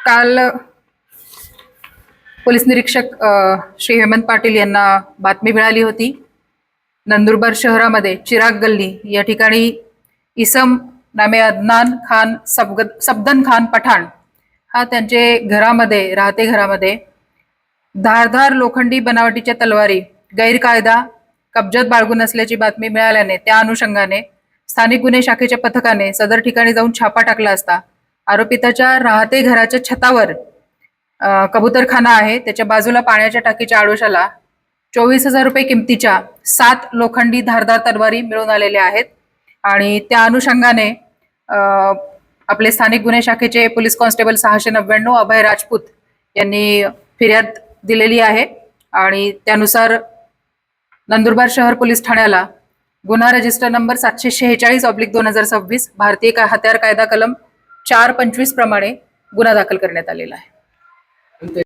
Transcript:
काल पोलीस निरीक्षक श्री हेमंत पाटील यांना बातमी मिळाली होती. नंदुरबार शहरामध्ये चिराग गल्ली या ठिकाणी इसम नामे अदनान खान सबदन खान पठाण हा त्यांचे घरामध्ये राहते घरामध्ये धारधार लोखंडी बनावटीच्या तलवारी गैरकायदा कब्जात बाळगून असल्याची बातमी मिळाल्याने त्या अनुषंगाने स्थानिक गुन्हे शाखेच्या पथकाने सदर ठिकाणी जाऊन छापा टाकला असता आरोपिताच्या राहते घराच्या छतावर कबूतरखाना आहे, त्याच्या बाजूला पाण्याच्या टाकीच्या आडोशाला 24,000 रुपये किमतीच्या 7 लोखंडी धारदार तलवारी मिळून आलेल्या आहेत. आणि त्या अनुषंगाने आपले स्थानिक गुन्हे शाखेचे पोलीस कॉन्स्टेबल 699 अभय राजपूत यांनी फिर्याद दिलेली आहे. आणि त्यानुसार नंदुरबार शहर पोलीस ठाण्याला गुन्हा रजिस्टर नंबर 746/2026 भारतीय हत्यार कायदा कलम 425 प्रमाणे गुन्हा दाखल करण्यात आलेला आहे.